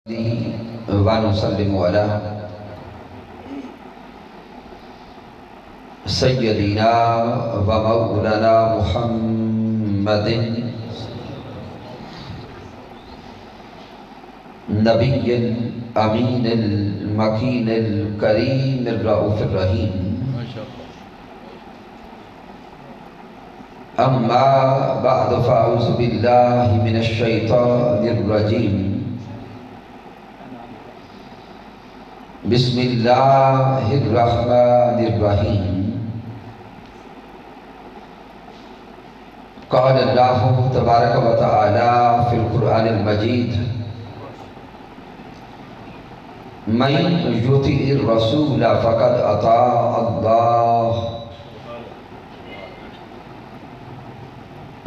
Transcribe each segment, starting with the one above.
ونسلم على سيدنا ومولانا محمد نبي الأمين المكين الكريم الرؤوف الرحيم أما بعد فأعوذ بالله من الشيطان الرجيم بسم الله الرحمن الرحيم قال الله تبارك وتعالى في القرآن المجيد من يطع الرسول فقد أطاع الله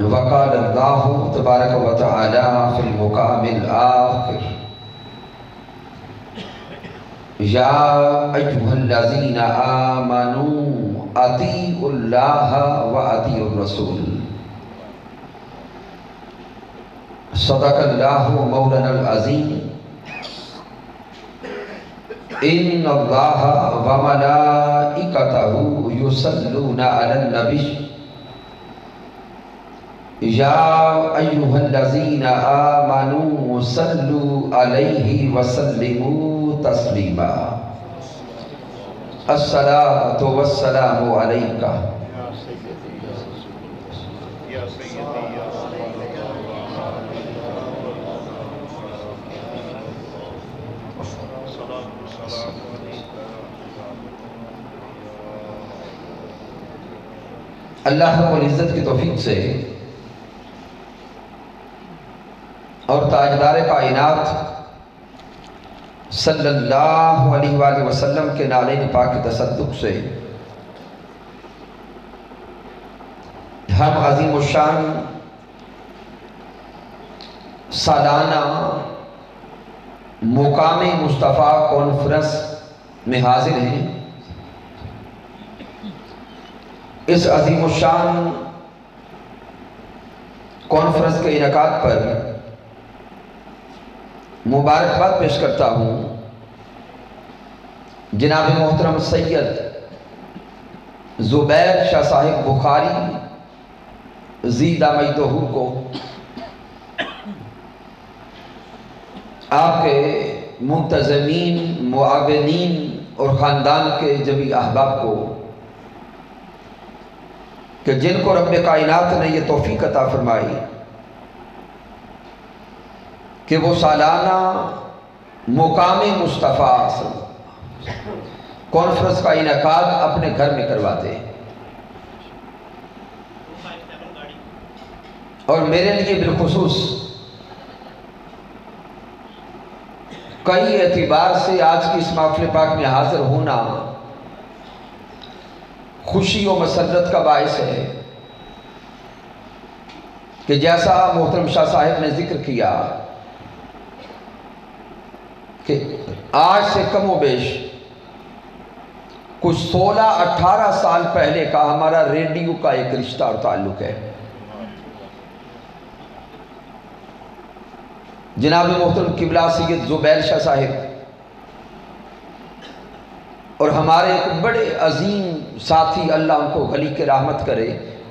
وقال الله تبارك وتعالى في المقام الآخر يا أيها الذين آمنوا أطيعوا الله وأطيعوا الرسول صدق الله مولانا العظيم إن الله وملائكته يصلون على النبي يا أيها الذين آمنوا صلوا عليه وسلموا تسلیما الصلاة والسلام علیکہ اللہ رب العزت کی توفیق سے اور تاجدار کائنات صلی اللہ علیہ وآلہ وسلم کے نالین پاک کے تصدق سے ہم عظیم الشان سالانہ مقام مصطفیٰ کانفرنس میں حاضر ہیں۔ اس عظیم الشان کانفرنس کے انعقاد پر مبارکباد پیش کرتا ہوں جناب محترم سید زبیر شاہ صاحب بخاری زی دامدہ کو، آپ کے منتظمین، معاونین اور خاندان کے جمیع احباب کو کہ جن کو رب کائنات نے یہ توفیق عطا فرمائی کہ وہ سالانہ مقام مصطفیٰ کانفرنس کا انعقاد اپنے گھر میں کرواتے ہیں، اور میرے لیے بالخصوص کئی اعتبار سے آج کی اس محفل پاک میں حاضر ہونا خوشی و مسرت کا باعث ہے کہ جیسا محترم شاہ صاحب نے ذکر کیا کہ آج سے کم و بیش کچھ 16-18 سال پہلے کا ہمارا ریڈیو کا ایک رشتہ اور تعلق ہے۔ جناب محترم قبلہ سید زبیر شاہ صاحب اور ہمارے ایک بڑے عظیم ساتھی، اللہ ان کو غلی کے رحمت کرے،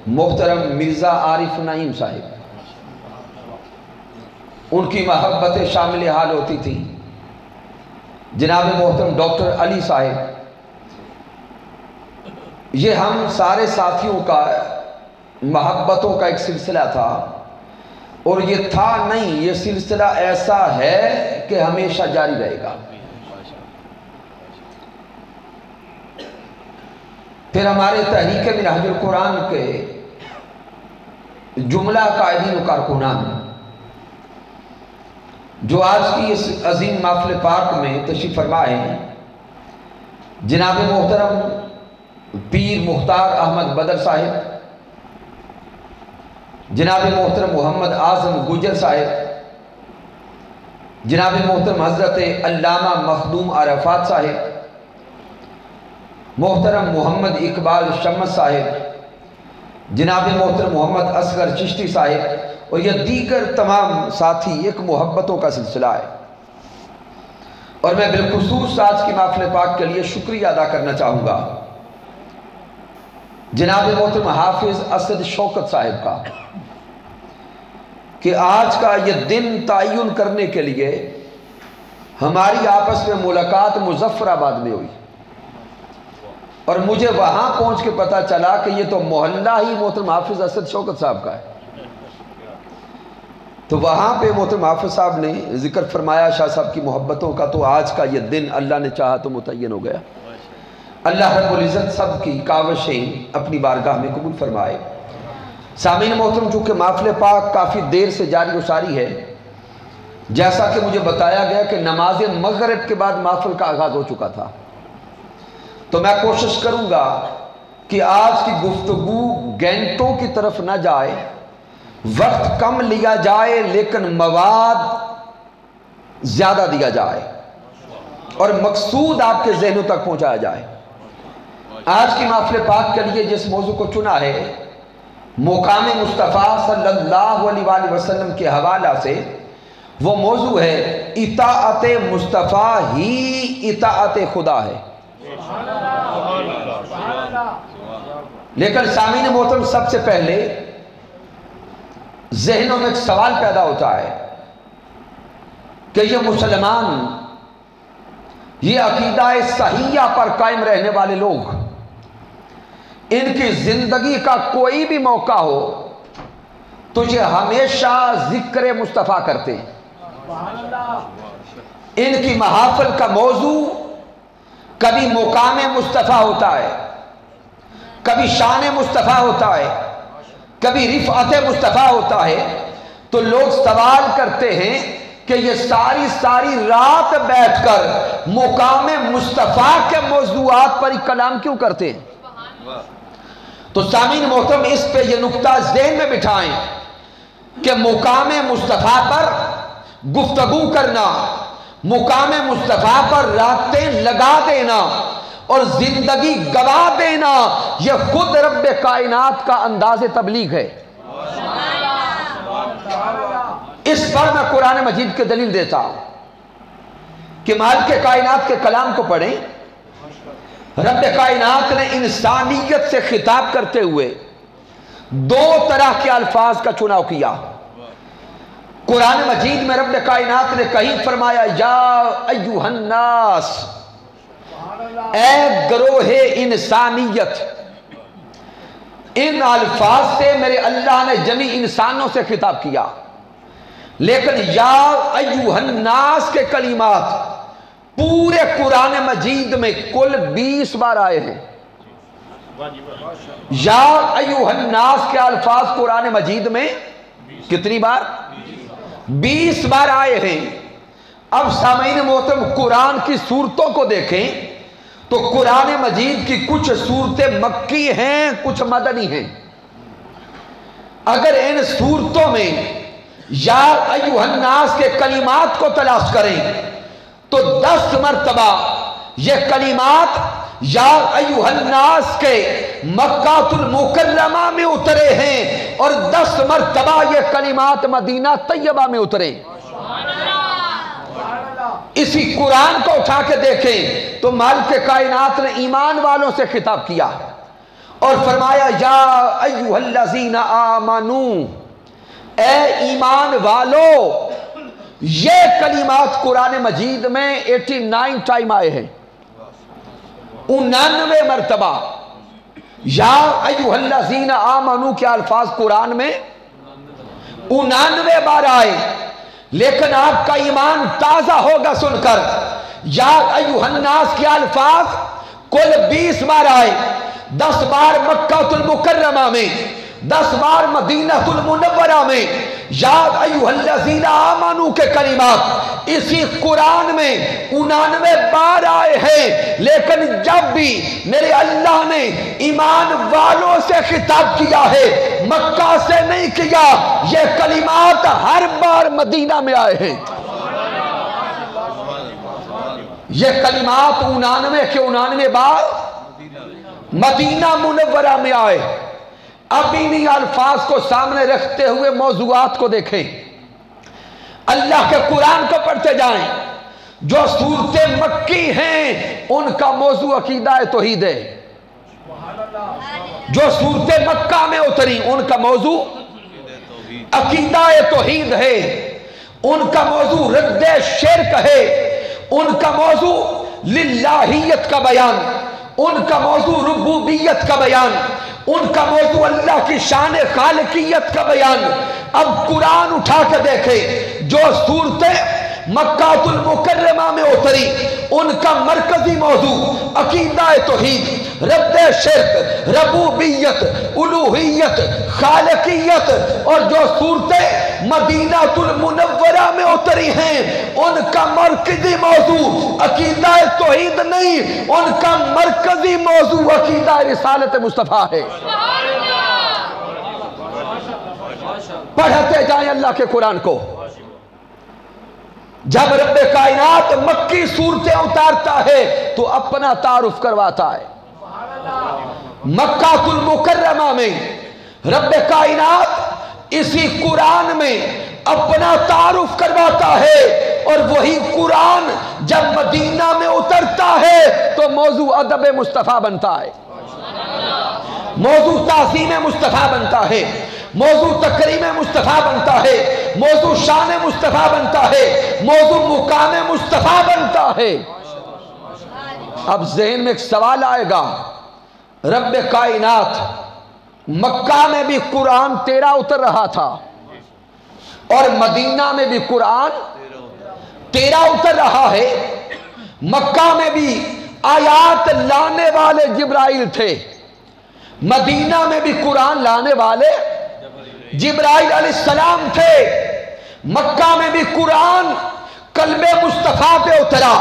محترم مرزا عارف نعیم صاحب، ان کی محبت شامل حال ہوتی تھی۔ جناب محترم ڈاکٹر علی صاحب، یہ ہم سارے ساتھیوں کا محبتوں کا ایک سلسلہ تھا، اور یہ تھا نہیں، یہ سلسلہ ایسا ہے کہ ہمیشہ جاری رہے گا۔ پھر ہمارے تحریک منہاج القرآن کے جملہ قائدین و کارکنان جو آج کی اس عظیم محفل پاک میں تشریف فرما ہیں، جناب محترم پیر مختار احمد بدر صاحب، جناب محترم محمد اعظم گجر صاحب، جناب محترم حضرت علامہ مخدوم عرفات صاحب، محترم محمد اقبال شمس صاحب، جناب محترم محمد اصغر چشتی صاحب اور یہ دیگر تمام ساتھی، ایک محبتوں کا سلسلہ ہے۔ اور میں بالخصوص آج کی محفل پاک کے لیے شکریہ ادا کرنا چاہوں گا جناب محترم حافظ اسد شوکت صاحب کا کہ آج کا یہ دن تعین کرنے کے لیے ہماری آپس میں ملاقات مظفر آباد میں ہوئی، اور مجھے وہاں پہنچ کے پتا چلا کہ یہ تو محلہ ہی محترم حافظ اسد شوکت صاحب کا ہے۔ تو وہاں پہ محترم حافظ صاحب نے ذکر فرمایا شاہ صاحب کی محبتوں کا، تو آج کا یہ دن اللہ نے چاہا تو متعین ہو گیا۔ اللہ رب العزت سب کی کاوشیں اپنی بارگاہ میں قبول فرمائے۔ سامعین محترم، چونکہ محفل پاک کافی دیر سے جاری و ساری ہے، جیسا کہ مجھے بتایا گیا کہ نماز مغرب کے بعد محفل کا آغاز ہو چکا تھا، تو میں کوشش کروں گا کہ آج کی گفتگو گھنٹوں کی طرف نہ جائے، وقت کم لیا جائے لیکن مواد زیادہ دیا جائے اور مقصود آپ کے ذہنوں تک پہنچایا جائے۔ آج کی محفل پاک کے لیے جس موضوع کو چنا ہے، مقام مصطفیٰ صلی اللہ علیہ وآلہ وسلم کے حوالہ سے، وہ موضوع ہے اطاعت مصطفیٰ ہی اطاعت خدا ہے۔ لیکن سامعین محترم، سب سے پہلے ذہنوں میں ایک سوال پیدا ہوتا ہے کہ یہ مسلمان، یہ عقیدہ صحیحہ پر قائم رہنے والے لوگ، ان کی زندگی کا کوئی بھی موقع ہو تو یہ ہمیشہ ذکر مصطفیٰ کرتے ہیں۔ ان کی محافل کا موضوع کبھی مقام مصطفیٰ ہوتا ہے، کبھی شان مصطفیٰ ہوتا ہے، کبھی رفعت مصطفیٰ ہوتا ہے، تو لوگ سوال کرتے ہیں کہ یہ ساری رات بیٹھ کر مقام مصطفیٰ کے موضوعات پر کلام کیوں کرتے ہیں؟ تو سامعین محترم، اس پہ یہ نقطہ ذہن میں بٹھائیں کہ مقام مصطفیٰ پر گفتگو کرنا، مقام مصطفیٰ پر راتیں لگا دینا اور زندگی گوا دینا، یہ خود رب کائنات کا انداز تبلیغ ہے۔ اس پر میں قرآن مجید کے دلیل دیتا ہوں کہ مالک کائنات کے کلام کو پڑھیں۔ رب کائنات نے انسانیت سے خطاب کرتے ہوئے دو طرح کے الفاظ کا چناؤ کیا۔ قرآن مجید میں رب کائنات نے کہیں فرمایا یا ایھا الناس، اے گروہ انسانیت۔ ان الفاظ سے میرے اللہ نے جمی انسانوں سے خطاب کیا، لیکن یا ایھا الناس کے کلمات پورے قرآن مجید میں کل 20 بار آئے ہیں۔ یا ایھا الناس کے الفاظ قرآن مجید میں کتنی بار؟ 20 بار آئے ہیں۔ اب سامعین محترم، قرآن کی صورتوں کو دیکھیں تو قرآن مجید کی کچھ صورتیں مکی ہیں، کچھ مدنی ہیں۔ اگر ان صورتوں میں یا ایھا الناس کے کلمات کو تلاش کریں تو 10 مرتبہ یہ کلمات یا ایھا الناس کے مکہ المکرمہ میں اترے ہیں، اور 10 مرتبہ یہ کلمات مدینہ طیبہ میں اترے۔ اسی قرآن کو اٹھا کے دیکھیں تو مالک کائنات نے ایمان والوں سے خطاب کیا اور فرمایا یا ایھا الذین آمنوا، اے ایمان والو۔ یہ کلمات قرآن مجید میں 89 ٹائم آئے ہیں، 99 مرتبہ یا ایھا الذین آمنوا کے الفاظ قرآن میں 99 بار آئے۔ لیکن آپ کا ایمان تازہ ہوگا سن کر، یا ایھا الناس کے الفاظ کل 20 بار آئے، 10 بار مکہ المکرمہ میں، 10 بار مدینہ المنورہ میں۔ یا ایھا الذین آمنوا کے کلمات اسی قرآن میں 99 بار آئے ہیں، لیکن جب بھی میرے اللہ نے ایمان والوں سے خطاب کیا ہے، مکہ سے نہیں کیا۔ یہ کلمات ہر بار مدینہ میں آئے ہیں۔ یہ کلمات 99 کے 99 بار مدینہ منورہ میں آئے۔ اب انہی الفاظ کو سامنے رکھتے ہوئے موضوعات کو دیکھیں، اللہ کے قرآن کو پڑھتے جائیں۔ جو صورتیں مکی ہیں ان کا موضوع عقیدہ توحید ہے. جو صورتیں مکہ میں اتری ان کا موضوع عقیدہ توحید ہے. ان کا موضوع رد شرک ہے. ان کا موضوع للہیت کا بیان. ان کا موضوع ربوبیت کا بیان. ان کا موضوع اللہ کی شان خالقیت کا بیان. اب قرآن اٹھا کے دیکھے جو صورتیں مکہ المکرمہ میں اتری ان کا مرکزی موضوع عقیدہ توحید، رد شرک، ربوبیت، الوہیت، خالقیت. اور جو صورتیں مدینہ المنورہ میں اتری ہیں ان کا مرکزی موضوع عقیدہ توحید نہیں، ان کا مرکزی موضوع عقیدہ رسالت مصطفیٰ ہے. پڑھتے جائیں اللہ کے قرآن کو. جب رب کائنات مکی صورتیں اتارتا ہے تو اپنا تعارف کرواتا ہے. مکہ المکرمہ میں رب کائنات اسی قرآن میں اپنا تعارف کرواتا ہے. اور وہی قرآن جب مدینہ میں اترتا ہے تو موضوع ادب مصطفیٰ بنتا ہے، موضوع تعظیم مصطفیٰ بنتا ہے، موضوع تکریم مصطفیٰ بنتا ہے، موضوع شان مصطفیٰ بنتا ہے، موضوع مقام مصطفیٰ بنتا ہے. اب ذہن میں ایک سوال آئے گا، رب کائنات مکہ میں بھی قرآن 13 اتر رہا تھا اور مدینہ میں بھی قرآن 13 اتر رہا ہے. مکہ میں بھی آیات لانے والے جبرائیل تھے، مدینہ میں بھی قرآن لانے والے جبرائیل علیہ السلام تھے. مکہ میں بھی قرآن قلب مصطفیٰ پہ اترا،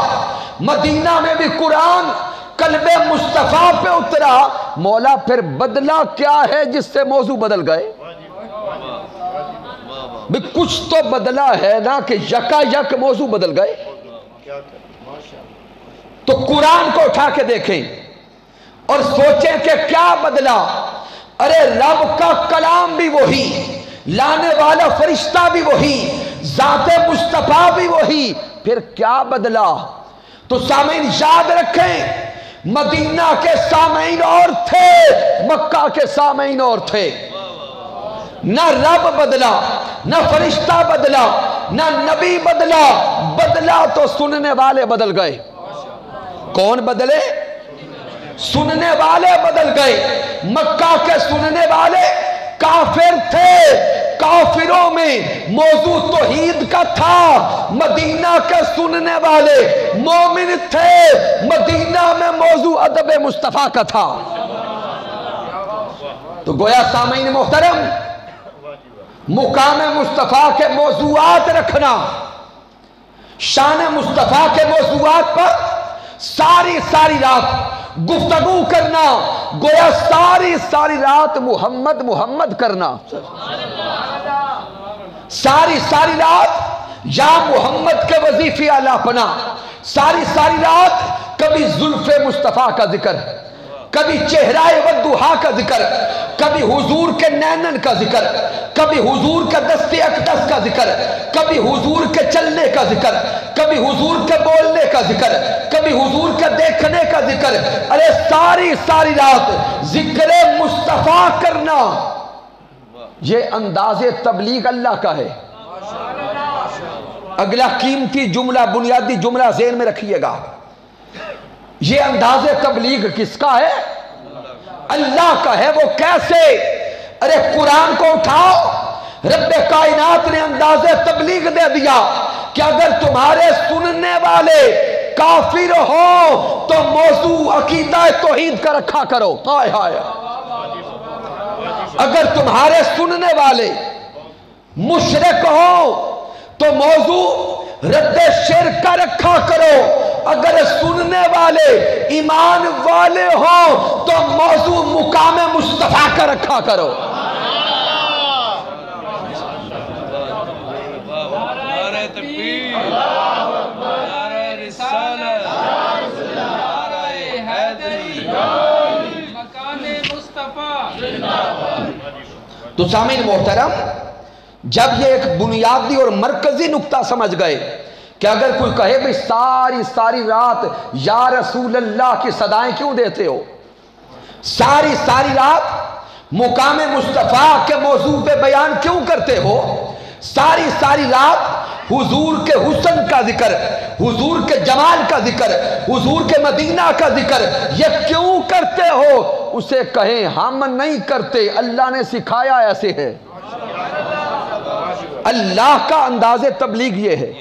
مدینہ میں بھی قرآن قلب مصطفیٰ پہ اترا. مولا پھر بدلہ کیا ہے جس سے موضوع بدل گئے؟ بھی کچھ تو بدلہ ہے نا کہ یکا یک موضوع بدل گئے. تو قرآن کو اٹھا کے دیکھیں اور سوچیں کہ کیا بدلا. ارے رب کا کلام بھی وہی، لانے والا فرشتہ بھی وہی، ذات مصطفیٰ بھی وہی، پھر کیا بدلا؟ تو سامعین یاد رکھیں، مدینہ کے سامعین اور تھے، مکہ کے سامعین اور تھے. نہ رب بدلا، نہ فرشتہ بدلا، نہ نبی بدلا، بدلا تو سننے والے بدل گئے. کون بدلے؟ سننے والے بدل گئے. مکہ کے سننے والے کافر تھے، کافروں میں موضوع توحید کا تھا. مدینہ کے سننے والے مومن تھے، مدینہ میں موضوع ادب مصطفیٰ کا تھا. تو گویا سامعین محترم، مقام مصطفیٰ کے موضوعات رکھنا، شان مصطفیٰ کے موضوعات پر ساری رات گفتگو کرنا، گویا ساری رات محمد محمد کرنا، ساری رات یا محمد کے وظیفے الاپنا، ساری رات کبھی زلف مصطفیٰ کا ذکر، کبھی چہرہ والضحیٰ کا ذکر، کبھی حضور کے نینن کا ذکر، کبھی حضور کے دست اقدس کا ذکر، کبھی حضور کے چلنے کا ذکر، کبھی حضور کے بولنے کا ذکر، کبھی حضور کے دیکھنے کا ذکر. ارے ساری رات ذکر مصطفیٰ کرنا، یہ انداز تبلیغ اللہ کا ہے. اگلا قیمتی جملہ، بنیادی جملہ ذہن میں رکھیے گا، یہ انداز تبلیغ کس کا ہے؟ اللہ کا ہے. وہ کیسے؟ ارے قرآن کو اٹھاؤ، رب کائنات نے انداز تبلیغ دے دیا کہ اگر تمہارے سننے والے کافر ہو تو موضوع عقیدہ توحید کا رکھا کرو. ہائے ہائے. اگر تمہارے سننے والے مشرک ہو تو موضوع رد شرک کا رکھا کرو. اگر سننے والے ایمان والے ہوں تو موضوع مقام مصطفیٰ کا رکھا کرو. تو سامعین محترم، جب یہ ایک بنیادی اور مرکزی نقطہ سمجھ گئے کہ اگر کوئی کہے بھئی ساری رات یا رسول اللہ کی صدائیں کیوں دیتے ہو، ساری رات مقام مصطفیٰ کے موضوع پہ بیان کیوں کرتے ہو، ساری رات حضور کے حسن کا ذکر، حضور کے جمال کا ذکر، حضور کے مدینہ کا ذکر یہ کیوں کرتے ہو، اسے کہیں ہم نہیں کرتے، اللہ نے سکھایا ایسے ہے۔ اللہ کا انداز تبلیغ یہ ہے۔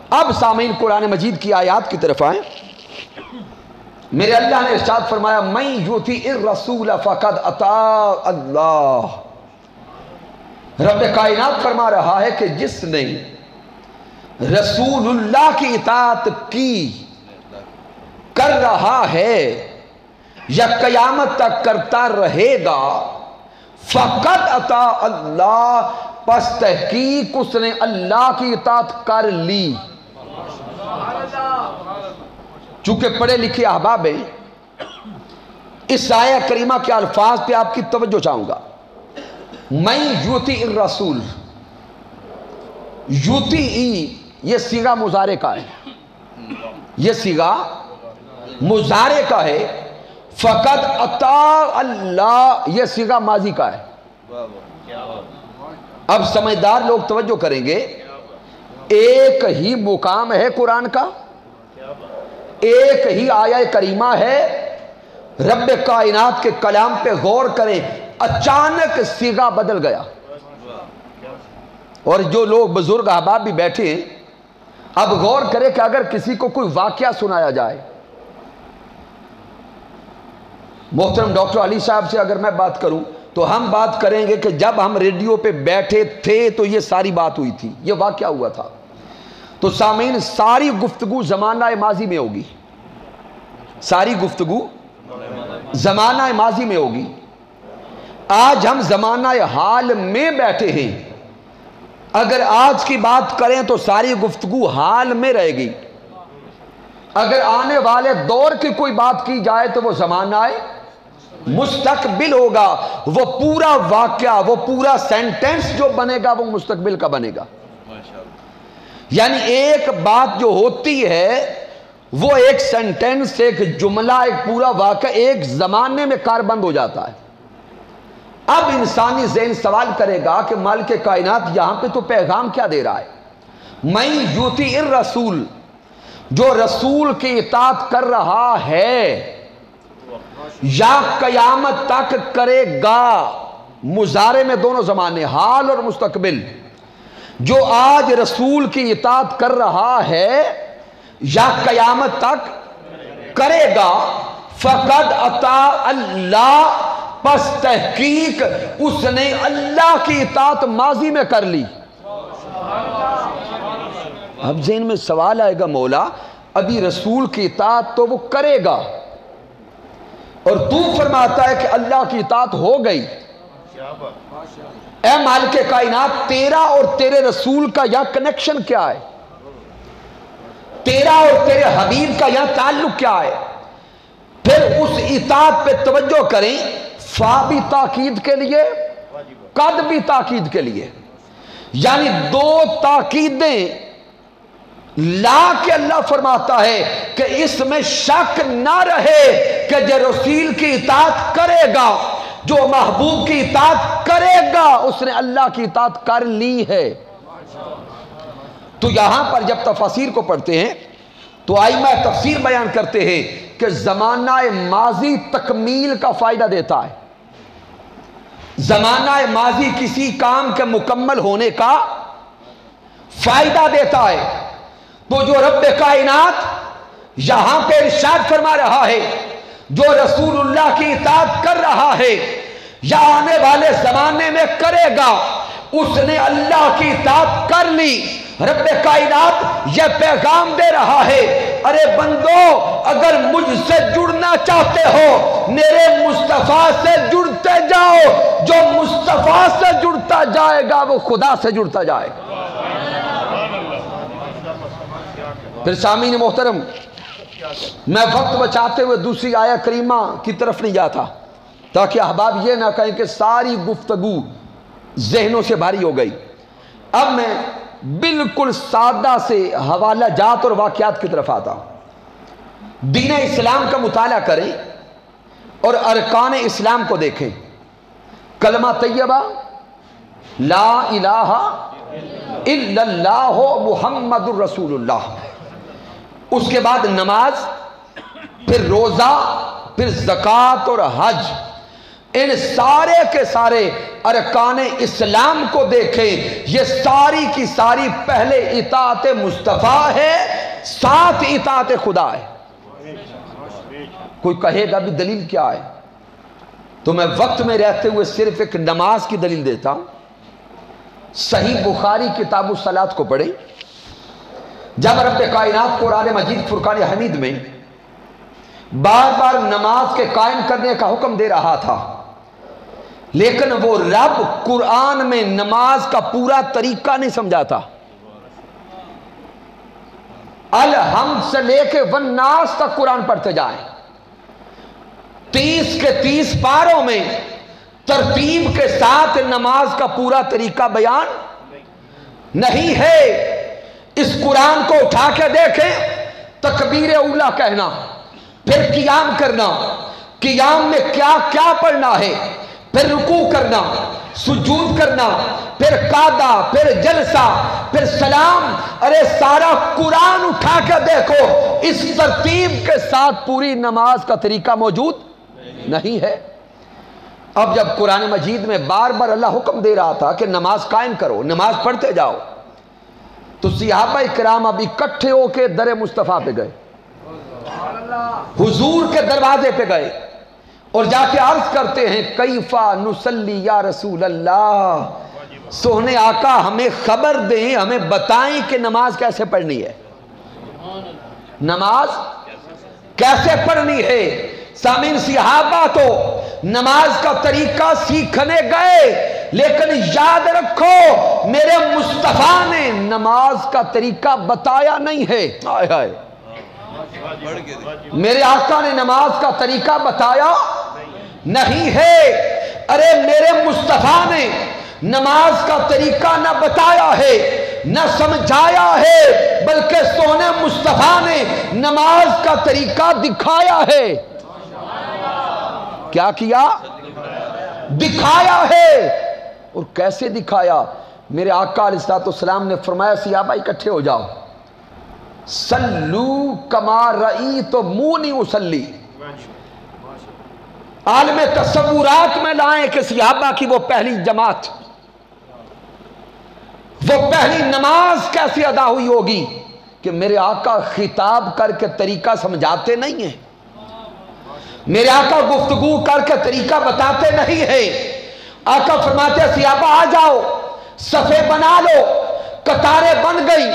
اب سامعین قرآن مجید کی آیات کی طرف آئیں۔ میرے اللہ نے ارشاد فرمایا من یطیع الرسول فقد اطاع اللہ۔ رب کائنات فرما رہا ہے کہ جس نے رسول اللہ کی اطاعت کی کر رہا ہے یا قیامت تک کرتا رہے گا، فقط اطاع اللہ، پس تحقیق اس نے اللہ کی اطاعت کر لی۔ چونکہ پڑھے لکھے احباب ہیں، اس آیہ کریمہ کے الفاظ پہ آپ کی توجہ چاہوں گا۔ من یطیع الرسول، یطیع یہ صیغہ مضارع کا ہے، یہ صیغہ مضارع کا ہے۔ فقط اطاع اللہ یہ صیغہ ماضی کا ہے۔ اب سمجھدار لوگ توجہ کریں گے، ایک ہی مقام ہے قرآن کا، ایک ہی آیہ کریمہ ہے، رب کائنات کے کلام پہ غور کریں، اچانک صیغہ بدل گیا۔ اور جو لوگ بزرگ احباب بھی بیٹھے ہیں، اب غور کریں کہ اگر کسی کو کوئی واقعہ سنایا جائے، محترم ڈاکٹر علی صاحب سے اگر میں بات کروں تو ہم بات کریں گے کہ جب ہم ریڈیو پہ بیٹھے تھے تو یہ ساری بات ہوئی تھی، یہ واقعہ ہوا تھا۔ تو سامعین ساری گفتگو زمانہ ماضی میں ہوگی، ساری گفتگو زمانہ ماضی میں ہوگی۔ آج ہم زمانہ حال میں بیٹھے ہیں، اگر آج کی بات کریں تو ساری گفتگو حال میں رہے گی، اگر آنے والے دور کی کوئی بات کی جائے تو وہ زمانہ مستقبل ہوگا، وہ پورا واقعہ، وہ پورا سینٹنس جو بنے گا وہ مستقبل کا بنے گا۔ یعنی ایک بات جو ہوتی ہے وہ ایک سینٹنس، ایک جملہ، ایک پورا واقعہ ایک زمانے میں کاربند ہو جاتا ہے۔ اب انسانی ذہن سوال کرے گا کہ مالک کائنات یہاں پہ تو پیغام کیا دے رہا ہے؟ من یطیع الرسول، جو رسول کی اطاعت کر رہا ہے یا قیامت تک کرے گا، مضارع میں دونوں زمانے حال اور مستقبل، جو آج رسول کی اطاعت کر رہا ہے یا قیامت تک کرے گا، فقد اطاع اللہ، پس تحقیق اس نے اللہ کی اطاعت ماضی میں کر لی۔ اب ذہن میں سوال آئے گا، مولا ابھی رسول کی اطاعت تو وہ کرے گا اور تو فرماتا ہے کہ اللہ کی اطاعت ہو گئی۔ اے مالک کائنات، تیرا اور تیرے رسول کا یہاں کنیکشن کیا ہے؟ تیرا اور تیرے حبیب کا یہاں تعلق کیا ہے؟ پھر اس اطاعت پہ توجہ کریں، فا بھی تاکید کے لیے، قد بھی تاکید کے لیے، یعنی دو تاکیدیں لا کے اللہ فرماتا ہے کہ اس میں شک نہ رہے کہ جو رسول کی اطاعت کرے گا، جو محبوب کی اطاعت کرے گا، اس نے اللہ کی اطاعت کر لی ہے۔ تو یہاں پر جب تفاسیر کو پڑھتے ہیں تو آئمہ تفسیر بیان کرتے ہیں کہ زمانہ ماضی تکمیل کا فائدہ دیتا ہے، زمانہ ماضی کسی کام کے مکمل ہونے کا فائدہ دیتا ہے۔ تو جو رب کائنات یہاں پہ ارشاد فرما رہا ہے، جو رسول اللہ کی اطاعت کر رہا ہے یا آنے والے زمانے میں کرے گا، اس نے اللہ کی اطاعت کر لی۔ رب کائنات یہ پیغام دے رہا ہے، ارے بندو اگر مجھ سے جڑنا چاہتے ہو میرے مصطفیٰ سے جڑتے جاؤ، جو مصطفیٰ سے جڑتا جائے گا وہ خدا سے جڑتا جائے گا۔ پھر سامعین محترم، میں وقت بچاتے ہوئے دوسری آیہ کریمہ کی طرف نہیں جاتا تاکہ احباب یہ نہ کہیں کہ ساری گفتگو ذہنوں سے بھاری ہو گئی۔ اب میں بالکل سادہ سے حوالہ جات اور واقعات کی طرف آتا ہوں۔ دین اسلام کا مطالعہ کریں اور ارکان اسلام کو دیکھیں۔ کلمہ طیبہ لا الہ الا اللہ محمد الرسول اللہ، اس کے بعد نماز، پھر روزہ، پھر زکوٰۃ اور حج، ان سارے کے سارے ارکان اسلام کو دیکھیں۔ یہ ساری کی ساری پہلے اطاعت مصطفیٰ ہے، ساتھ اطاعت خدا ہے۔ کوئی کہے گا بھی دلیل کیا ہے؟ تو میں وقت میں رہتے ہوئے صرف ایک نماز کی دلیل دیتا ہوں۔ صحیح بخاری کتاب الصلاۃ کو پڑھیں۔ جب رب کائنات قرآن مجید فرقان حمید میں بار بار نماز کے قائم کرنے کا حکم دے رہا تھا، لیکن وہ رب قرآن میں نماز کا پورا طریقہ نہیں سمجھاتا۔ الحمد سے لے کے والناس تک قرآن پڑھتے جائیں، 30 کے 30 پاروں میں ترتیب کے ساتھ نماز کا پورا طریقہ بیان نہیں ہے۔ اس قرآن کو اٹھا کے دیکھیں، تکبیر اولا کہنا، پھر قیام کرنا، قیام میں کیا کیا پڑھنا ہے، پھر رکوع کرنا، سجود کرنا، پھر قعدہ، پھر جلسہ، پھر سلام۔ ارے سارا قرآن اٹھا کے دیکھو، اس ترتیب کے ساتھ پوری نماز کا طریقہ موجود نہیں ہے۔ اب جب قرآن مجید میں بار بار اللہ حکم دے رہا تھا کہ نماز قائم کرو، نماز پڑھتے جاؤ، تو صحابہ کرام اب اکٹھے ہو کے در مصطفیٰ پہ گئے، حضور کے دروازے پہ گئے اور جا کے عرض کرتے ہیں کیفا نصلی یا رسول اللہ، سونے آقا ہمیں خبر دیں، ہمیں بتائیں کہ نماز کیسے پڑھنی ہے، نماز کیسے پڑھنی ہے۔ سامعین، صحابہ تو نماز کا طریقہ سیکھنے گئے، لیکن یاد رکھو میرے مصطفیٰ نے نماز کا طریقہ بتایا نہیں ہے۔ آئے آئے، میرے آقا نے نماز کا طریقہ بتایا نہیں ہے۔ ارے میرے مصطفیٰ نے نماز کا طریقہ نہ بتایا ہے نہ سمجھایا ہے، بلکہ سونے مصطفیٰ نے نماز کا طریقہ دکھایا ہے۔ کیا کیا؟ دکھایا ہے۔ اور کیسے دکھایا؟ میرے آقا علیہ السلام نے فرمایا صحابہ اکٹھے ہو جاؤ، سلو کما رأیتمونی اصلی۔ عالم تصورات میں لائیں کہ صحابہ کی وہ پہلی جماعت، وہ پہلی نماز کیسے ادا ہوئی ہوگی کہ میرے آقا خطاب کر کے طریقہ سمجھاتے نہیں ہیں، میرے آقا گفتگو کر کے طریقہ بتاتے نہیں ہیں۔ آقا فرماتے ہیں صحابہ آ جاؤ، صفے بنا لو، قطاریں بن گئی،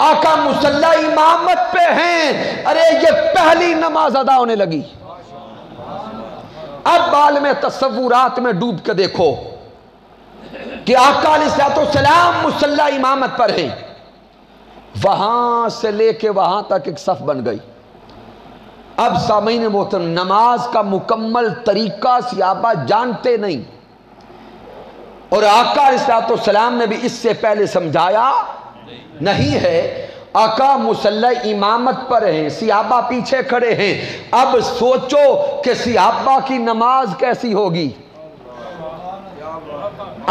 آقا مصلی امامت پہ ہیں۔ ارے یہ پہلی نماز ادا ہونے لگی۔ اب عالم تصورات میں ڈوب کے دیکھو کہ آقا علیہ السلام مصلی امامت پر ہیں، وہاں سے لے کے وہاں تک ایک صف بن گئی۔ اب سامعین محترم، نماز کا مکمل طریقہ صحابہ جانتے نہیں، اور آقا علیہ السلام نے بھی اس سے پہلے سمجھایا نہیں ہے۔ آقا مصلی امامت پر ہیں، صحابہ پیچھے کھڑے ہیں۔ اب سوچو کہ صحابہ کی نماز کیسی ہوگی۔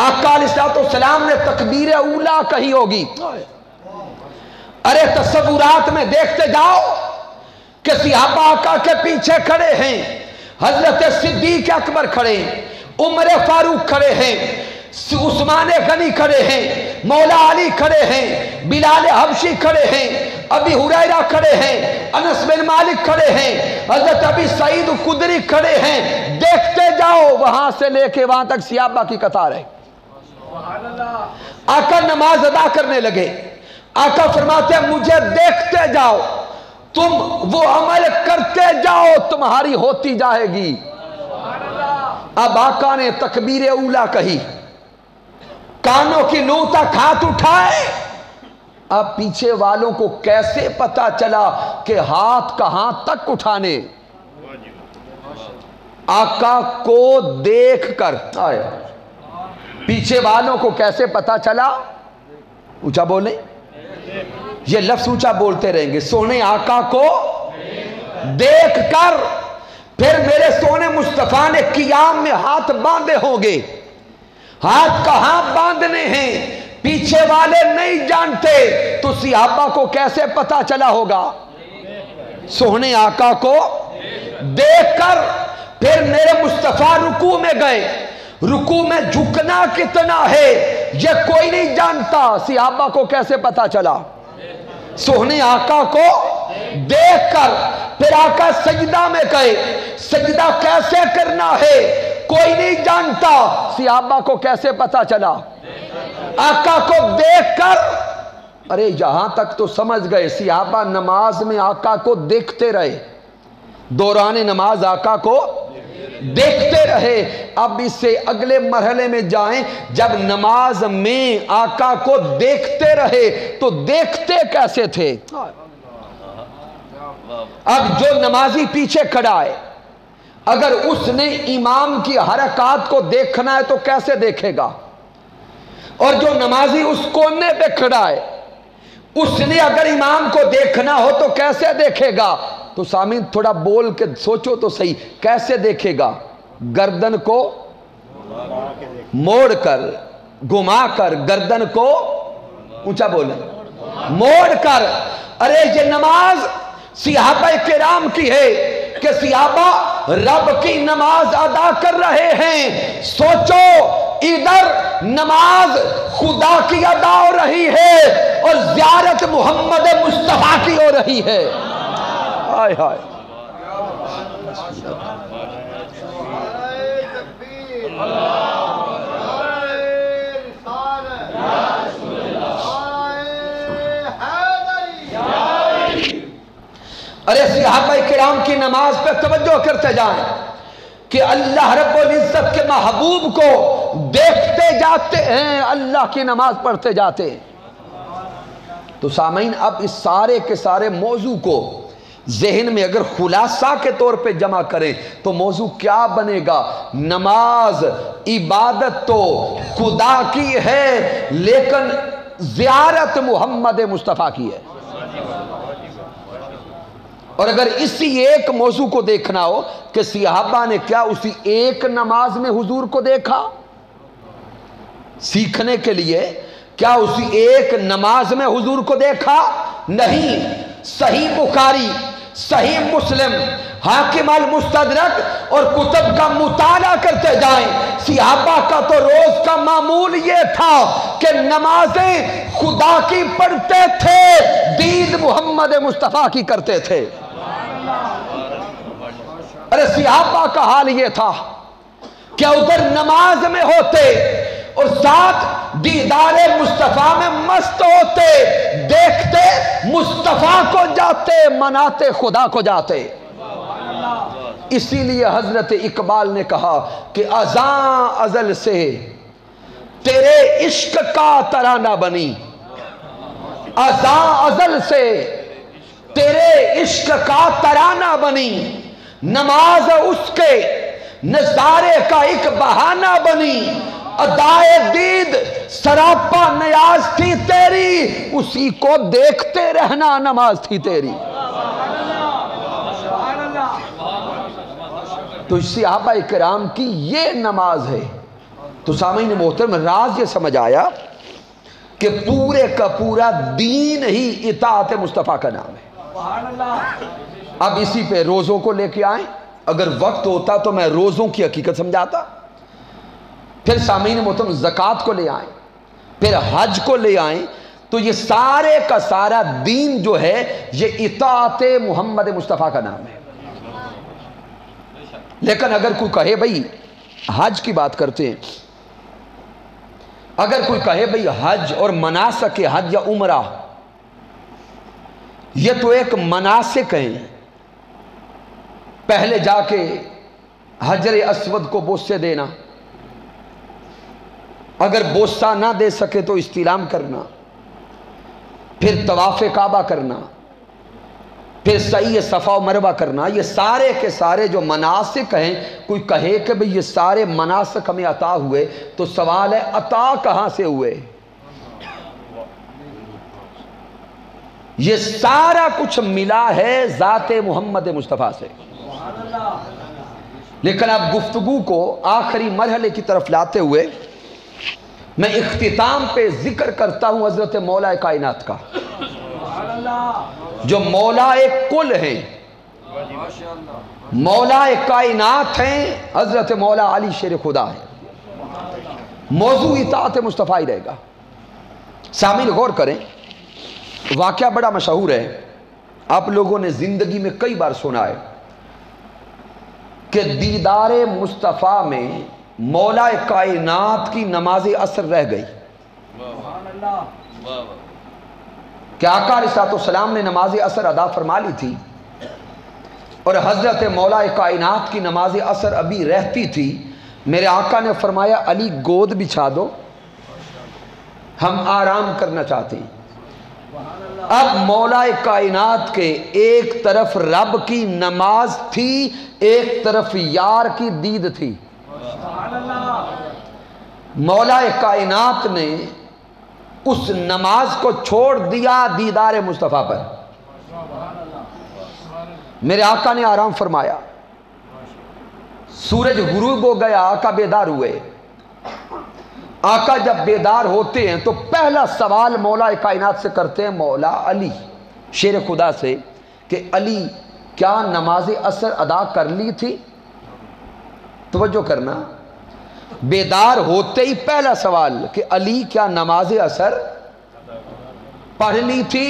آقا علیہ السلام نے تکبیر اولا کہی ہوگی۔ ارے تصورات میں دیکھتے جاؤ کہ صحابہ آقا کے پیچھے کھڑے ہیں، حضرت صدیق اکبر کھڑے ہیں، عمر فاروق کھڑے ہیں، عثمان غنی کھڑے ہیں، مولا علی کھڑے ہیں، بلال حبشی کھڑے ہیں، ابی ہریرہ کھڑے ہیں، انس بن مالک کھڑے ہیں، حضرت ابی سعید خدری کھڑے ہیں۔ دیکھتے جاؤ، وہاں سے لے کے وہاں تک صحابہ کی قطار ہے۔ آقا نماز ادا کرنے لگے، آقا فرماتے ہیں مجھے دیکھتے جاؤ، تم وہ عمل کرتے جاؤ، تمہاری ہوتی جائے گی۔ اب آقا نے تکبیر اولا کہی، کانوں کی نو تک ہاتھ اٹھائے۔ اب پیچھے والوں کو کیسے پتا چلا کہ ہاتھ کہاں تک اٹھانے؟ آقا کو دیکھ کر آیا۔ پیچھے والوں کو کیسے پتا چلا؟ اونچا بولیں، یہ لفظ اونچا بولتے رہیں گے، سونے آقا کو دیکھ کر پھر میرے سونے مصطفیٰ نے قیام میں ہاتھ باندھے ہوں گے۔ ہاتھ کہاں باندھنے ہیں پیچھے والے نہیں جانتے، تو صحابہ کو کیسے پتا چلا ہوگا؟ سونے آقا کو دیکھ کر پھر میرے مصطفیٰ رکوع میں گئے۔ رکوع میں جھکنا کتنا ہے یہ کوئی نہیں جانتا، صحابہ کو کیسے پتا چلا؟ سونے آقا کو دیکھ کر پھر آقا سجدہ میں گئے، سجدہ کیسے کرنا ہے کوئی نہیں جانتا، صحابہ کو کیسے پتا چلا؟ آقا کو دیکھ کر، ارے یہاں تک تو سمجھ گئے، صحابہ نماز میں آقا کو دیکھتے رہے، دوران نماز آقا کو دیکھتے رہے۔ اب اس سے اگلے مرحلے میں جائیں، جب نماز میں آقا کو دیکھتے رہے تو دیکھتے کیسے تھے؟ اب جو نمازی پیچھے کھڑا ہے، اگر اس نے امام کی حرکات کو دیکھنا ہے تو کیسے دیکھے گا؟ اور جو نمازی اس کونے پہ کھڑا ہے، اس نے اگر امام کو دیکھنا ہو تو کیسے دیکھے گا؟ تو سامعین تھوڑا بول کے سوچو تو صحیح، کیسے دیکھے گا؟ گردن کو موڑ کر، گھما کر، گردن کو اونچا بولیں، موڑ کر۔ ارے یہ نماز صحابہ کرام کی ہے کہ صحابہ رب کی نماز ادا کر رہے ہیں، سوچو ادھر نماز خدا کی ادا ہو رہی ہے اور زیارت محمد مصطفیٰ کی ہو رہی ہے۔ ہائے ہائے، ارے صحابہ کرام کی نماز پہ توجہ کرتے جائیں کہ اللہ رب العزت کے محبوب کو دیکھتے جاتے ہیں، اللہ کی نماز پڑھتے جاتے ہیں۔ تو سامعین اب اس سارے کے سارے موضوع کو ذہن میں اگر خلاصہ کے طور پہ جمع کریں تو موضوع کیا بنے گا؟ نماز عبادت تو خدا کی ہے لیکن زیارت محمد مصطفیٰ کی ہے۔ اور اگر اسی ایک موضوع کو دیکھنا ہو کہ صحابہ نے کیا اسی ایک نماز میں حضور کو دیکھا، سیکھنے کے لیے کیا اسی ایک نماز میں حضور کو دیکھا؟ نہیں، صحیح بخاری، صحیح مسلم، حاکم المستدرک اور کتب کا مطالعہ کرتے جائیں۔ صحابہ کا تو روز کا معمول یہ تھا کہ نمازیں خدا کی پڑھتے تھے، دید محمد مصطفیٰ کی کرتے تھے۔ ارے صحابہ کا حال یہ تھا کہ ادھر نماز میں ہوتے اور ساتھ دیدار مصطفیٰ میں مست ہوتے، دیکھتے مصطفیٰ کو جاتے، مناتے خدا کو جاتے۔ اسی لیے حضرت اقبال نے کہا کہ ازاں ازل سے تیرے عشق کا ترانہ بنی، ازاں ازل سے تیرے عشق کا ترانہ بنی، نماز اس کے نظارے کا ایک بہانہ بنی، ادائے دید سراپا نیاز تھی تیری، اسی کو دیکھتے رہنا نماز تھی تیری۔ تو صحابہ کرام کی یہ نماز ہے۔ تو سامعین محترم راز یہ سمجھ آیا کہ پورے کا پورا دین ہی اطاعت مصطفیٰ کا نام ہے۔ اب اسی پہ روزوں کو لے کے آئیں، اگر وقت ہوتا تو میں روزوں کی حقیقت سمجھاتا، پھر سامعین محترم زکوٰۃ کو لے آئیں، پھر حج کو لے آئیں، تو یہ سارے کا سارا دین جو ہے یہ اطاعت محمد مصطفیٰ کا نام ہے۔ لیکن اگر کوئی کہے بھئی حج کی بات کرتے ہیں، اگر کوئی کہے بھئی حج اور مناسک حج یا عمرہ یہ تو ایک مناسک ہیں، پہلے جا کے حجر اسود کو بوسے دینا، اگر بوسہ نہ دے سکے تو استلام کرنا، پھر طواف کعبہ کرنا، پھر سعی صفا و مروہ کرنا، یہ سارے کے سارے جو مناسک ہیں، کوئی کہے کہ بھئی یہ سارے مناسک ہمیں عطا ہوئے، تو سوال ہے عطا کہاں سے ہوئے؟ یہ سارا کچھ ملا ہے ذات محمد مصطفیٰ سے. لیکن اب گفتگو کو آخری مرحلے کی طرف لاتے ہوئے میں اختتام پہ ذکر کرتا ہوں حضرت مولا کائنات کا، جو مولا کل ہیں، مولا کائنات ہیں، حضرت مولا علی شیر خدا ہے. موضوع اطاعت مصطفیٰ ہی رہے گا. سامعین غور کریں، واقعہ بڑا مشہور ہے، آپ لوگوں نے زندگی میں کئی بار سنا ہے کہ دیدار مصطفیٰ میں مولا کائنات کی نماز عصر رہ گئی. کہ آقا علیہ السلام نے نماز عصر ادا فرما لی تھی اور حضرت مولا کائنات کی نماز عصر ابھی رہتی تھی. میرے آقا نے فرمایا علی گود بچھا دو، ہم آرام کرنا چاہتے ہیں. اب مولا کائنات کے ایک طرف رب کی نماز تھی، ایک طرف یار کی دید تھی. مولا کائنات نے اس نماز کو چھوڑ دیا دیدار مصطفیٰ پر. میرے آقا نے آرام فرمایا، سورج غروب ہو گیا، آقا بیدار ہوئے. آقا جب بیدار ہوتے ہیں تو پہلا سوال مولا کائنات سے کرتے ہیں مولا علی شیر خدا سے کہ علی کیا نماز عصر ادا کر لی تھی؟ توجہ کرنا، بیدار ہوتے ہی پہلا سوال کہ علی کیا نماز عصر پڑھ لی تھی؟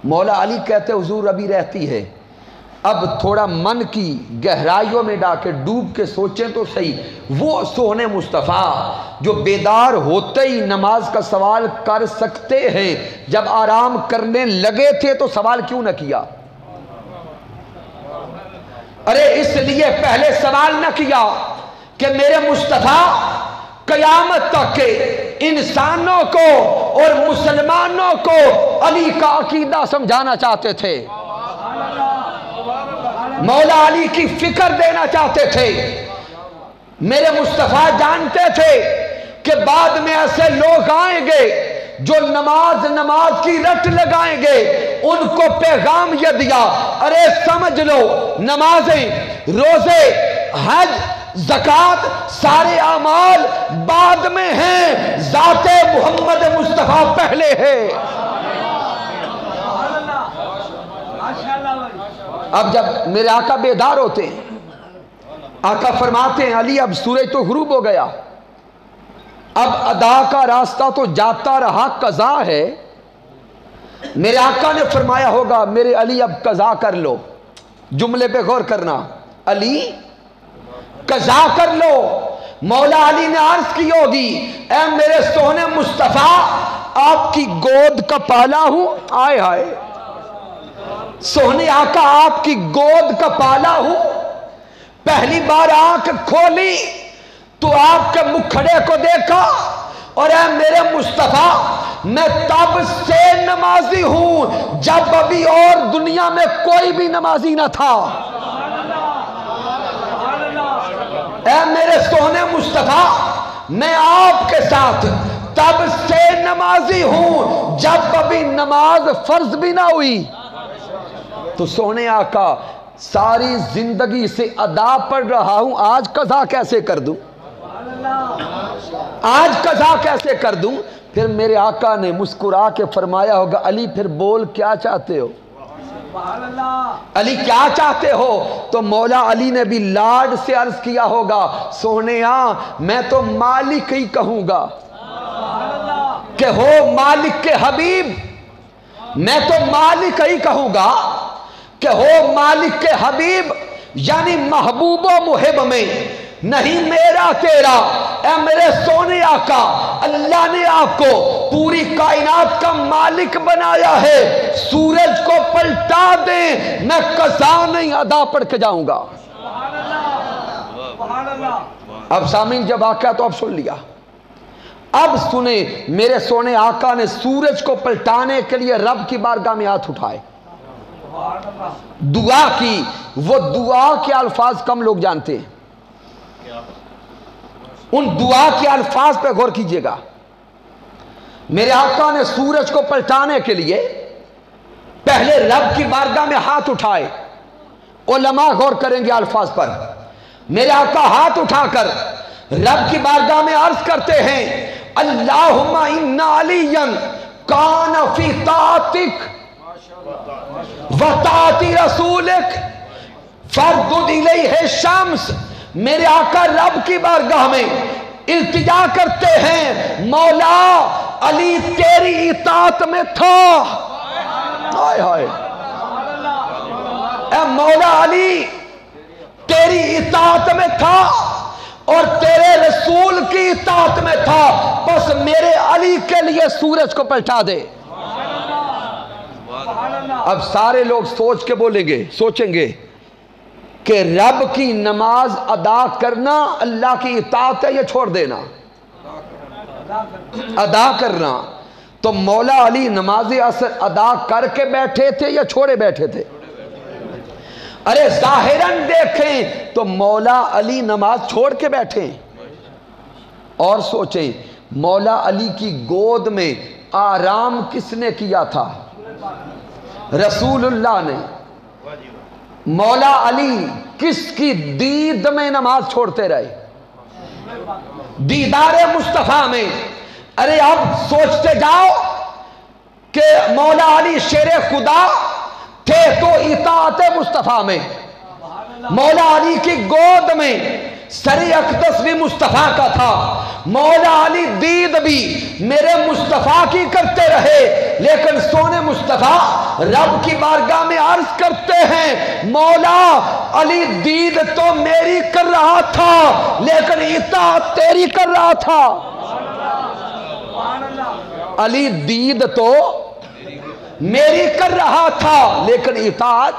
مولا علی کہتے حضور ابھی رہتی ہے. اب تھوڑا من کی گہرائیوں میں ڈوب کے سوچیں تو صحیح، وہ سوہنے مصطفیٰ جو بیدار ہوتے ہی نماز کا سوال کر سکتے ہیں، جب آرام کرنے لگے تھے تو سوال کیوں نہ کیا؟ ارے اس لیے پہلے سوال نہ کیا کہ میرے مصطفیٰ قیامت تک کے انسانوں کو اور مسلمانوں کو علی کا عقیدہ سمجھانا چاہتے تھے، مولا علی کی فکر دینا چاہتے تھے. میرے مصطفیٰ جانتے تھے کہ بعد میں ایسے لوگ آئیں گے جو نماز کی رٹ لگائیں گے. ان کو پیغام یہ دیا، ارے سمجھ لو نمازیں، روزے، حج، زکوٰۃ سارے اعمال بعد میں ہیں، ذات محمد مصطفیٰ پہلے ہے. اب جب میرے آقا بیدار ہوتے ہیں، آقا فرماتے ہیں علی اب سورج تو غروب ہو گیا، اب ادا کا راستہ تو جاتا رہا، قضا ہے. میرے آقا نے فرمایا ہوگا میرے علی اب قضا کر لو. جملے پہ غور کرنا، علی قضا کر لو. مولا علی نے عرض کی ہوگی اے میرے سونے مصطفیٰ آپ کی گود کا پالا ہوں. آئے ہائے سونے آقا آپ کی گود کا پالا ہوں. پہلی بار آنکھ کھولی تو آپ کے مکھڑے کو دیکھا اور اے میرے مصطفیٰ میں تب سے نمازی ہوں جب ابھی اور دنیا میں کوئی بھی نمازی نہ تھا. اے میرے سونے مصطفیٰ میں آپ کے ساتھ تب سے نمازی ہوں جب ابھی نماز فرض بھی نہ ہوئی. تو سونے آقا ساری زندگی سے ادا پڑھ رہا ہوں، آج قضا کیسے کر دوں؟ آج قضا کیسے کر دوں؟ پھر میرے آقا نے مسکرا کے فرمایا ہوگا علی پھر بول کیا چاہتے ہو؟ علی کیا چاہتے ہو؟ تو مولا علی نے بھی لاڈ سے عرض کیا ہوگا سونے میں تو مالک ہی کہوں گا کہ ہو مالک کے حبیب. میں تو مالک ہی کہوں گا کہ ہو مالک کے حبیب، یعنی محبوب و محب میں نہیں میرا تیرا. اے میرے سونے آقا اللہ نے آپ کو پوری کائنات کا مالک بنایا ہے. سورج کو پلٹا دیں میں قضا نہیں ادا پڑھ کے جاؤں گا. اب سامعین جب واقعہ تو اب سن لیا، اب سنیں میرے سونے آقا نے سورج کو پلٹانے کے لیے رب کی بارگاہ میں ہاتھ اٹھائے، دعا کی. وہ دعا کے الفاظ کم لوگ جانتے ہیں، ان دعا کے الفاظ پہ غور کیجئے گا. میرے آقا نے سورج کو پلٹانے کے لیے پہلے رب کی بارگاہ میں ہاتھ اٹھائے. علماء غور کریں گے الفاظ پر. میرے آقا ہاتھ اٹھا کر رب کی بارگاہ میں عرض کرتے ہیں اللہم ان علی کان فی طاعتک و طاعت رسولک فردد الیہ شمس. میرے آقا رب کی بارگاہ میں التجا کرتے ہیں مولا علی تیری اطاعت میں تھا. ہائے ہائے اے مولا علی تیری اطاعت میں تھا اور تیرے رسول کی اطاعت میں تھا، بس میرے علی کے لیے سورج کو پلٹا دے. اب سارے لوگ سوچ کے بولیں گے، سوچیں گے کہ رب کی نماز ادا کرنا اللہ کی اطاعت ہے یا چھوڑ دینا؟ ادا کرنا. تو مولا علی نماز عصر ادا کر کے بیٹھے تھے یا چھوڑے بیٹھے تھے؟ ارے ظاہراً دیکھیں تو مولا علی نماز چھوڑ کے بیٹھے. اور سوچیں مولا علی کی گود میں آرام کس نے کیا تھا؟ رسول اللہ نے. مولا علی کس کی دید میں نماز چھوڑتے رہے؟ دیدار مصطفیٰ میں. ارے اب سوچتے جاؤ کہ مولا علی شیر خدا تھے تو اطاعت مصطفیٰ میں، مولا علی کی گود میں سر اقدس بھی مصطفیٰ کا تھا. مولا علی دید بھی میرے مصطفیٰ کی کرتے رہے، لیکن سونے مصطفیٰ رب کی بارگاہ میں عرض کرتے ہیں مولا علی دید تو میری کر رہا تھا لیکن اطاعت تیری کر رہا تھا. علی دید تو میری کر رہا تھا لیکن اطاعت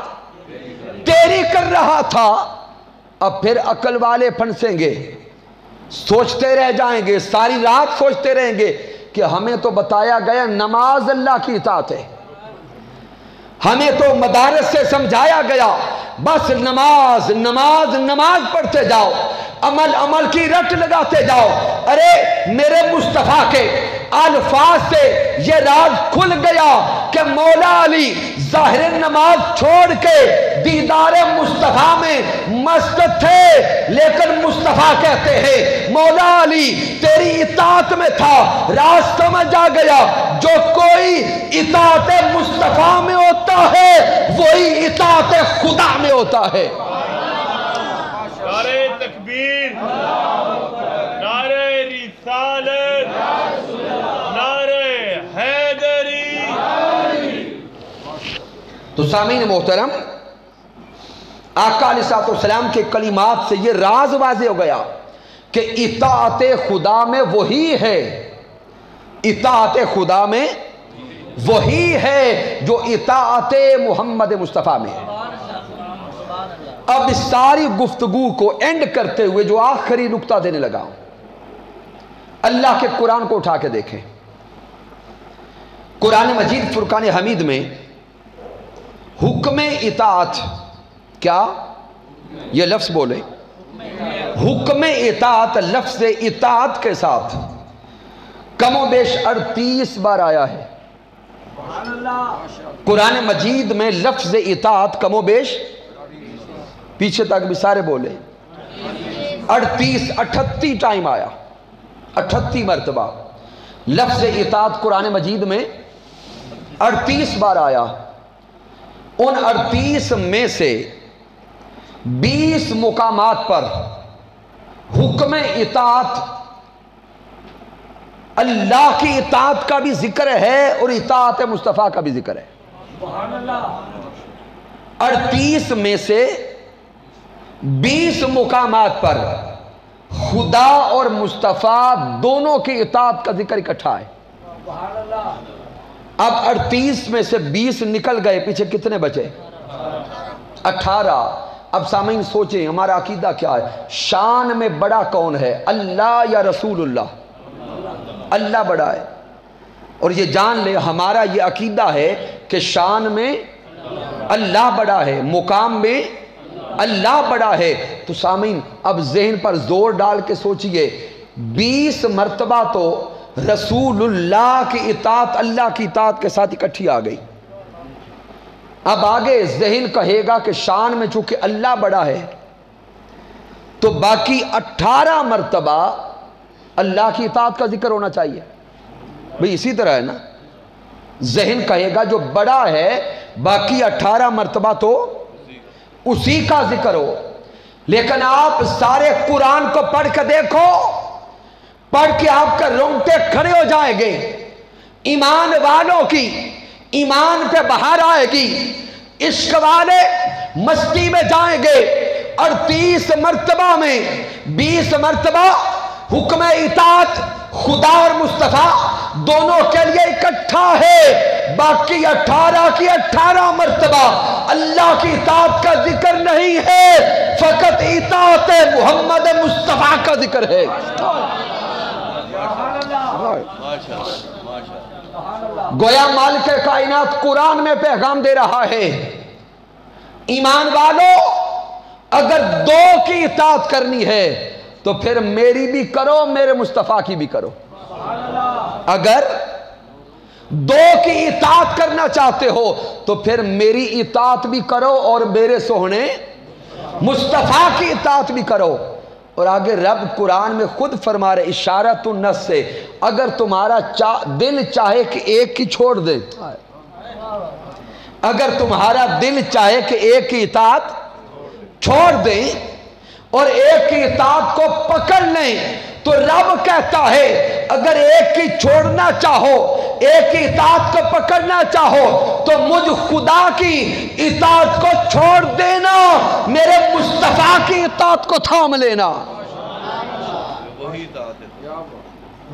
تیری کر رہا تھا. اب پھر عقل والے پھنسیں گے، سوچتے رہ جائیں گے، ساری رات سوچتے رہیں گے کہ ہمیں تو بتایا گیا نماز اللہ کی اطاعت ہے، ہمیں تو مدارس سے سمجھایا گیا بس نماز نماز نماز پڑھتے جاؤ، عمل عمل کی رٹ لگاتے جاؤ. ارے میرے مصطفیٰ کے الفاظ سے یہ راز کھل گیا کہ مولا علی ظاہر نماز چھوڑ کے دیدار مصطفیٰ میں مست تھے، لیکن مصطفیٰ کہتے ہیں مولا علی تیری اطاعت میں تھا. راز سمجھ آ گیا جو کوئی اطاعت مصطفیٰ میں ہوتا ہے وہی اطاعت خدا میں ہوتا ہے. نعرہ تکبیر، نعرہ رسالت، نعرہ حیدری. تو سامعین محترم، آقا علیہ السلام کے کلمات سے یہ راز واضح ہو گیا کہ اطاعت خدا میں وہی ہے، اطاعت خدا میں وہی ہے جو اطاعت محمد مصطفیٰ میں ہے. اب اس ساری گفتگو کو اینڈ کرتے ہوئے جو آخری نقطہ دینے لگا ہوں، اللہ کے قرآن کو اٹھا کے دیکھیں. قرآن مجید فرقان حمید میں حکم اطاعت، کیا یہ لفظ بولے؟ حکم اطاعت لفظ اطاعت کے ساتھ کم و بیش 38 بار آیا ہے. قرآن مجید میں لفظ اطاعت کم و بیش، پیچھے تک بھی سارے بولے، 38 ٹائم آیا، 38 مرتبہ لفظ اطاعت قرآن مجید میں 38 بار آیا. ان 38 میں سے 20 مقامات پر حکم اطاعت، اللہ کی اطاعت کا بھی ذکر ہے اور اطاعت مصطفیٰ کا بھی ذکر ہے. 38 میں سے 20 مقامات پر خدا اور مصطفیٰ دونوں کی اطاعت کا ذکر اکٹھا ہے. اب 38 میں سے 20 نکل گئے، پیچھے کتنے بچے؟ 18. اب سامعین سوچیں ہمارا عقیدہ کیا ہے؟ شان میں بڑا کون ہے، اللہ یا رسول اللہ؟ اللہ بڑا ہے. اور یہ جان لے ہمارا یہ عقیدہ ہے کہ شان میں اللہ بڑا ہے، مقام میں اللہ بڑا ہے. تو سامعین اب ذہن پر زور ڈال کے سوچئے، 20 مرتبہ تو رسول اللہ کی اطاعت اللہ کی اطاعت کے ساتھ اکٹھی آ گئی. اب آگے ذہن کہے گا کہ شان میں چونکہ اللہ بڑا ہے تو باقی 18 مرتبہ اللہ کی اطاعت کا ذکر ہونا چاہیے. بھئی اسی طرح ہے نا, ذہن کہے گا جو بڑا ہے باقی 18 مرتبہ تو اسی کا ذکر ہو. لیکن آپ سارے قرآن کو پڑھ کے دیکھو, پڑھ کے آپ کا رونگٹے کھڑے ہو جائیں گے. ایمان والوں کی ایمان پہ بہار آئے گی. عشق والے مستی میں جائیں گے. 38 مرتبہ میں 20 مرتبہ حکم اطاعت خدا اور مصطفیٰ دونوں کے لیے اکٹھا ہے. باقی 18 کی 18 مرتبہ اللہ کی اطاعت کا ذکر نہیں ہے, فقط اطاعت محمد مصطفیٰ کا ذکر ہے. گویا مالک کائنات قرآن میں پیغام دے رہا ہے, ایمان والو اگر 2 کی اطاعت کرنی ہے تو پھر میری بھی کرو, میرے مصطفیٰ کی بھی کرو. اگر 2 کی اطاعت کرنا چاہتے ہو تو پھر میری اطاعت بھی کرو اور میرے سوہنے مصطفیٰ کی اطاعت بھی کرو. اور آگے رب قرآن میں خود فرما رہے اشارت النص سے, اگر تمہارا دل چاہے کہ ایک کی چھوڑ دے, اگر تمہارا دل چاہے کہ ایک کی اطاعت چھوڑ دیں اور ایک کی اطاعت کو پکڑ لیں تو رب کہتا ہے اگر ایک کی چھوڑنا چاہو, ایک کی اطاعت کو پکڑنا چاہو تو مجھ خدا کی اطاعت کو چھوڑ دینا, میرے مصطفیٰ کی اطاعت کو تھام لینا.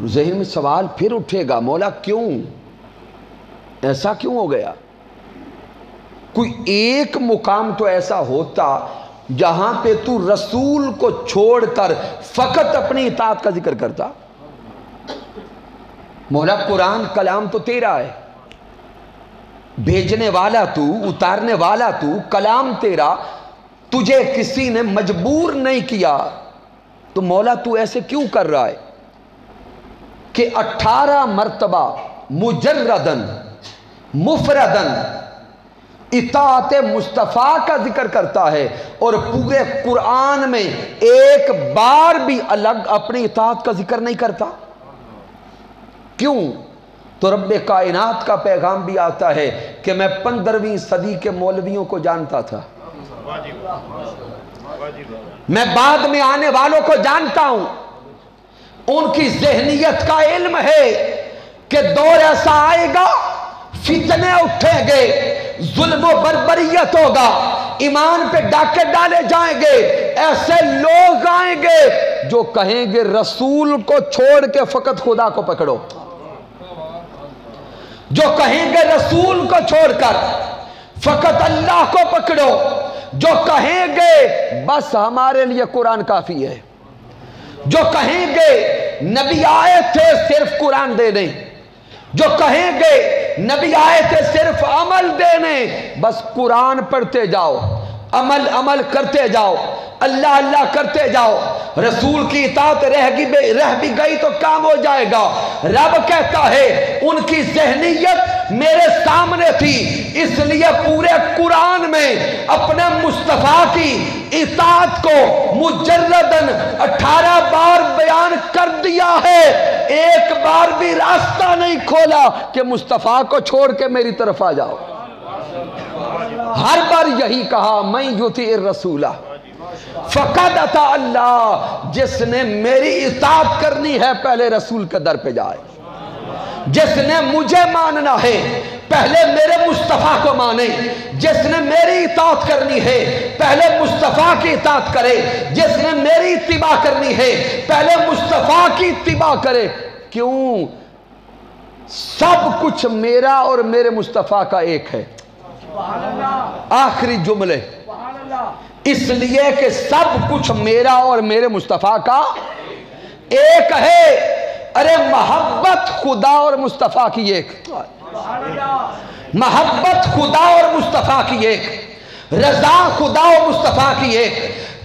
ذہن میں سوال پھر اٹھے گا, مولا کیوں ایسا کیوں ہو گیا؟ کوئی ایک مقام تو ایسا ہوتا جہاں پہ تو رسول کو چھوڑ کر فقط اپنی اطاعت کا ذکر کرتا. مولا قرآن کلام تو تیرا ہے, بھیجنے والا تو, اتارنے والا تو, کلام تیرا, تجھے کسی نے مجبور نہیں کیا, تو مولا تو ایسے کیوں کر رہا ہے کہ 18 مرتبہ مجردن مفردن اطاعت مصطفیٰ کا ذکر کرتا ہے اور پورے قرآن میں ایک بار بھی الگ اپنی اطاعت کا ذکر نہیں کرتا؟ کیوں؟ تو رب کائنات کا پیغام بھی آتا ہے کہ میں 15ویں صدی کے مولویوں کو جانتا تھا, میں بعد میں آنے والوں کو جانتا ہوں, ان کی ذہنیت کا علم ہے کہ دور ایسا آئے گا فتنے اٹھیں گے, ظلم و بربریت ہوگا, ایمان پہ ڈاکے ڈالے جائیں گے. ایسے لوگ آئیں گے جو کہیں گے رسول کو چھوڑ کے فقط خدا کو پکڑو, جو کہیں گے رسول کو چھوڑ کر فقط اللہ کو پکڑو, جو کہیں گے بس ہمارے لیے قرآن کافی ہے, جو کہیں گے نبی آئے تھے صرف قرآن دے دیں, جو کہیں گے نبی آئے تھے صرف عمل دینے, بس قرآن پڑھتے جاؤ, عمل کرتے جاؤ, اللہ اللہ کرتے جاؤ, رسول کی اطاعت رہ بھی گئی تو کام ہو جائے گا. رب کہتا ہے ان کی ذہنیت میرے سامنے تھی, اس لیے پورے قرآن میں اپنے مصطفیٰ کی اطاعت کو مجردن 18 بار بیان کر دیا ہے, ایک بار بھی راستہ نہیں کھولا کہ مصطفیٰ کو چھوڑ کے میری طرف آ جاؤ. ہر بار یہی کہا میں یطیع الرسول فقد اطاع اللہ, جس نے میری اطاعت کرنی ہے پہلے رسول کے در پہ جائے, جس نے مجھے ماننا ہے پہلے میرے مصطفیٰ کو مانے, جس نے میری اطاعت کرنی ہے پہلے مصطفیٰ کی اطاعت کرے, جس نے میری اتباع کرنی ہے پہلے مصطفیٰ کی اتباع کرے. کیوں؟ سب کچھ میرا اور میرے مصطفیٰ کا ایک ہے. آخری جملے, اس لیے کہ سب کچھ میرا اور میرے مصطفیٰ کا ایک ہے. ارے محبت خدا اور مصطفیٰ کی ایک, محبت خدا اور مصطفیٰ کی ایک, رضا خدا اور مصطفیٰ کی ایک,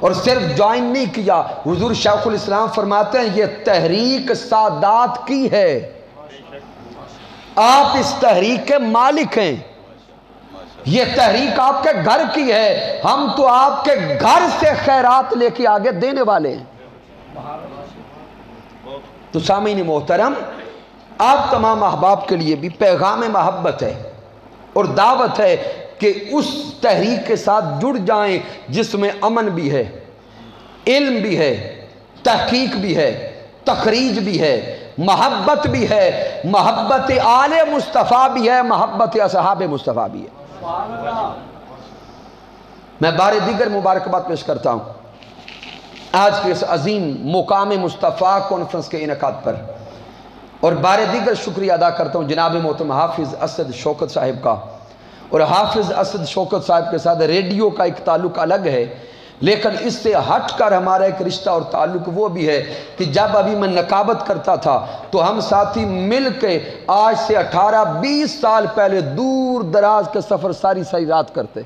اور صرف جوائن نہیں کیا، حضور شیخ الاسلام فرماتے ہیں یہ تحریک سادات کی ہے، آپ اس تحریک کے مالک ہیں، یہ تحریک آپ کے گھر کی ہے، ہم تو آپ کے گھر سے خیرات لے کے آگے دینے والے ہیں۔ تو سامعین محترم، آپ تمام احباب کے لیے بھی پیغام محبت ہے اور دعوت ہے کہ اس تحریک کے ساتھ جڑ جائیں جس میں امن بھی ہے، علم بھی ہے، تحقیق بھی ہے، تخریج بھی ہے، محبت بھی ہے، محبت آل مصطفیٰ بھی ہے، محبت اصحاب مصطفیٰ بھی ہے۔ میں بار دیگر مبارکباد پیش کرتا ہوں آج کے اس عظیم مقام مصطفیٰ کانفرنس کے انعقاد پر، اور بار دیگر شکریہ ادا کرتا ہوں جناب محترم حافظ اسد شوکت صاحب کا۔ اور حافظ اسد شوکت صاحب کے ساتھ ریڈیو کا ایک تعلق الگ ہے، لیکن اس سے ہٹ کر ہمارا ایک رشتہ اور تعلق وہ بھی ہے کہ جب ابھی میں نقابت کرتا تھا تو ہم ساتھی مل کے آج سے 18-20 سال پہلے دور دراز کے سفر ساری رات کرتے،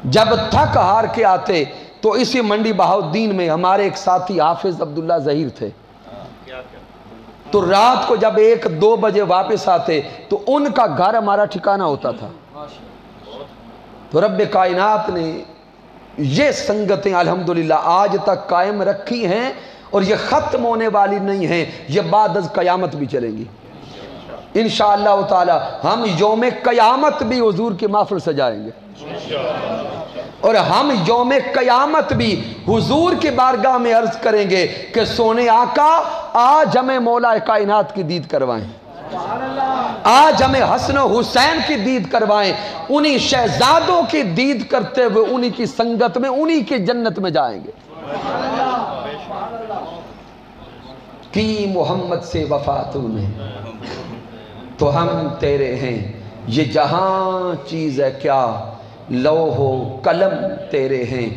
جب تھک ہار کے آتے تو اسی منڈی بہاؤالدین میں ہمارے ایک ساتھی حافظ عبداللہ ظہیر تھے، تو رات کو جب 1-2 بجے واپس آتے تو ان کا گھر ہمارا ٹھکانہ ہوتا تھا۔ تو رب کائنات نے یہ سنگتیں الحمدللہ آج تک قائم رکھی ہیں، اور یہ ختم ہونے والی نہیں ہیں، یہ بعد از قیامت بھی چلیں گی انشاءاللہ تعالی۔ ہم یوم قیامت بھی حضور کی محفل سجائیں گے، اور ہم یوم قیامت بھی حضور کی بارگاہ میں عرض کریں گے کہ سونے آقا آج ہمیں مولا کائنات کی دید کروائیں، آج ہمیں حسن و حسین کی دید کروائیں، انہی شہزادوں کی دید کرتے ہوئے انہی کی سنگت میں انہی کی جنت میں جائیں گے۔ کی محمد سے وفا تو نے تو ہم تیرے ہیں، یہ جہاں چیز ہے کیا لوح و قلم تیرے ہیں۔